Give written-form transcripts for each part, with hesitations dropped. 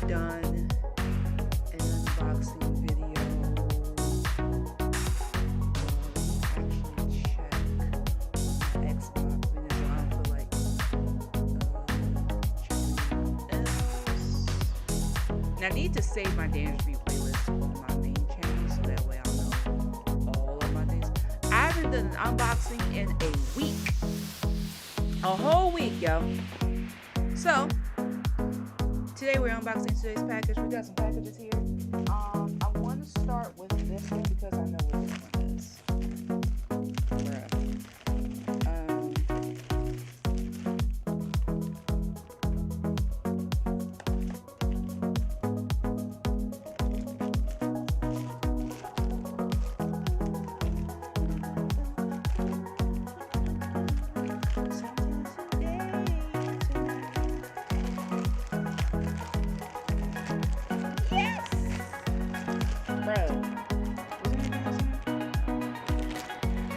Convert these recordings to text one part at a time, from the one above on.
done an unboxing video. Actually check my Xbox when it's on for like checking else. Now I need to save my dance review playlist on my main channel so that way I'll know all of my things. I haven't done an unboxing in a week. A whole week, yo. So today we're unboxing today's package. We got some packages here. I want to start with this one because I know what this one is. Bruh.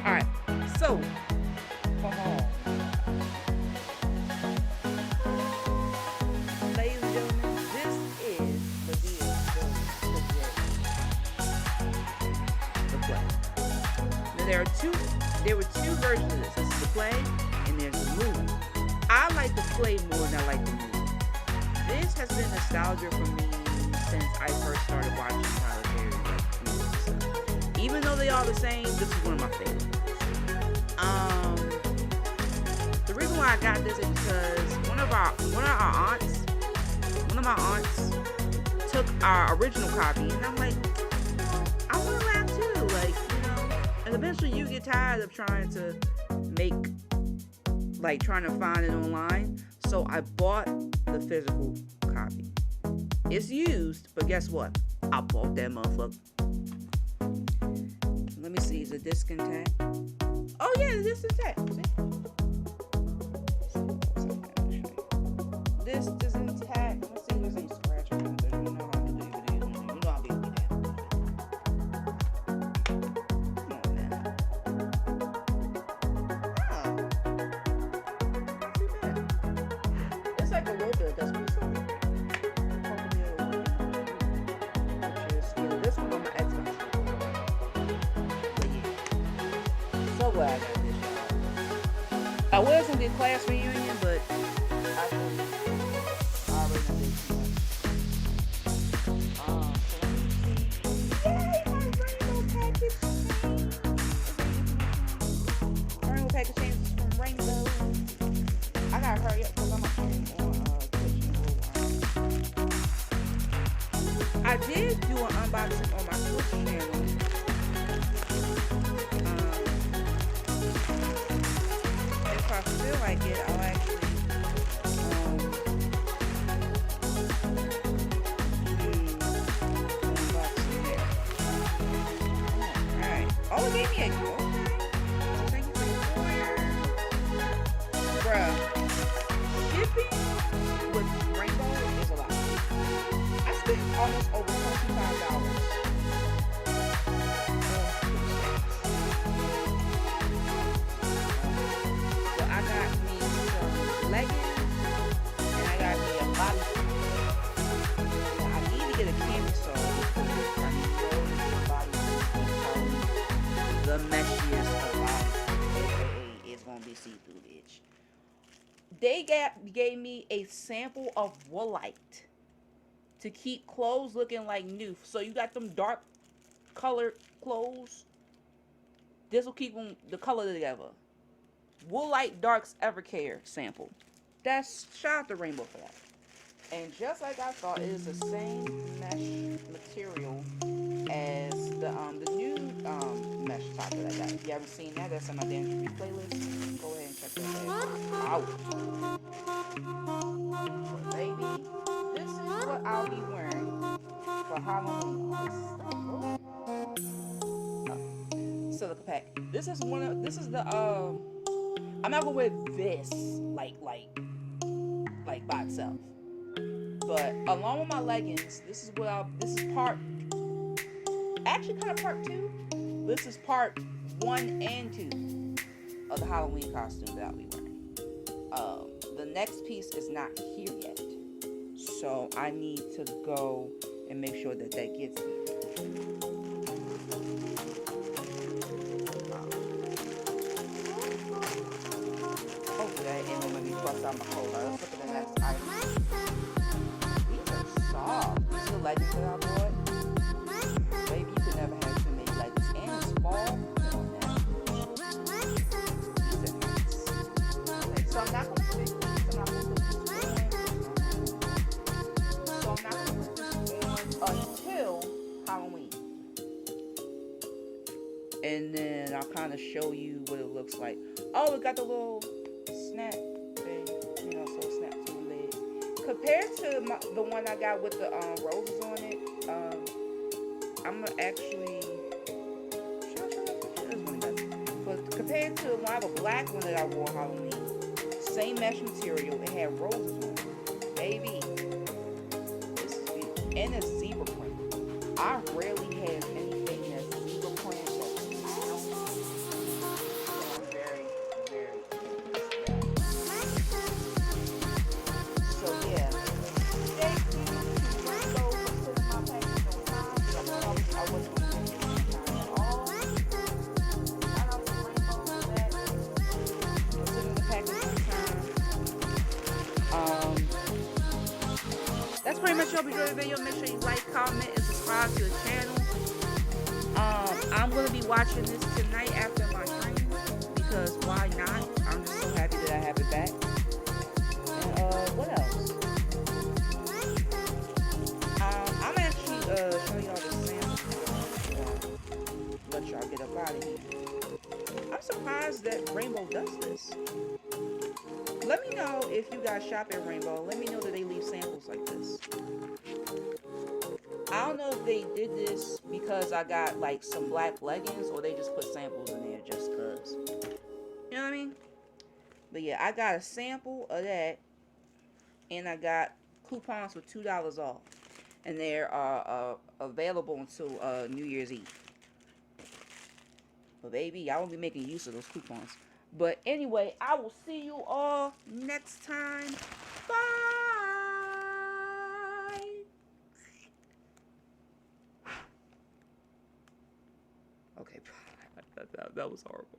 Alright, so ladies and gentlemen, this is the deal. The play. Now there were two versions of this. This is the play and there's the movie. I like the play more than I like the movie. This has been nostalgia for me since I first started watching Tyler Perry movies. Even though they are the same, this is one of my favorites. The reason why I got this is because one of my aunts took our original copy, and I'm like, I want to laugh too, like, you know. And eventually, you get tired of trying to find it online. So I bought the physical copy. It's used, but guess what? I bought that motherfucker. Let me see, is the disc intact? Oh yeah, the disc intact. See? This is intact. Let's see if there's any scratch on it. You know how to do it. You know how to do that. Come on now. Oh. Not too bad. It's like a little bit of dust. This one on my Xbox. But yeah. So glad I got this, y'all. I was gonna get class reunion, but I already did too much. Yay, my rainbow package change. Rainbow package change is from Rainbow. I gotta hurry up because I'm on Twitch. I did do an unboxing on my Twitch channel. If I feel like it, I'll actually do an unboxing there. Alright. Oh, it gave me a gift. Thank you for your order. Bruh. Shipping with Rainbow is a lot. I spent almost over $25. So I got me some leggings and I got me a bodysuit. I need to get a camisole because I need to go into the bodysuit. The meshiest of bodysuits. AKA it's gonna be see-through, bitch. They gave me a sample of Woolite to keep clothes looking like new. So you got them dark colored clothes. This will keep them the color together. Woolite Darks Evercare sample. That's shout out to Rainbow for that. And just like I thought, it is the same mesh material as the new mesh top that I got. If you haven't seen that, that's on my dance review playlist. Go ahead and check that out. But baby, this is what I'll be wearing for Halloween. Silica pack. This is the I'm not gonna wear this like by itself. But along with my leggings, this is part, actually kind of part 2. This is part 1 and 2 of the Halloween costume that I'll be wearing. The next piece is not here yet. So I need to go and make sure that that gets here. Hopefully that ain't gonna let me bust out my cold. Let's look at the next item. These are soft. You see the leggings that I bought? Baby, you could never have too many leggings. And it's fall. Come on now. These are nice. Okay, so I'm not gonna put this on. So I'm not gonna put this on until Halloween. And then I'll kind of show you what it looks like. Oh, it got the little snap thing, you know, so it snaps to the leg. Compared to the one I got with the roses on it, I'm gonna actually should I show you this one again? But compared to when I have a black one that I wore Halloween, same mesh material, it had roses on it. Baby, this is beautiful, and it's zebra print. I rarely have anything that's zebra print. That's pretty much all. If you enjoyed the video, make sure you like, comment, and subscribe to the channel. I'm going to be watching this tonight after my stream, because why not? I'm just so happy that I have it back. And what else? I'm actually show y'all the sample. Let y'all get up out of here. I'm surprised that Rainbow does this. Let me know if you guys shop at Rainbow. Let me know that they leave samples like this. I don't know if they did this because I got like some black leggings, or they just put samples in there just cause. You know what I mean? But yeah, I got a sample of that, and I got coupons for $2 off, and they're available until New Year's Eve. But baby, y'all won't be making use of those coupons. But anyway, I will see you all next time. Bye. Okay, that was horrible.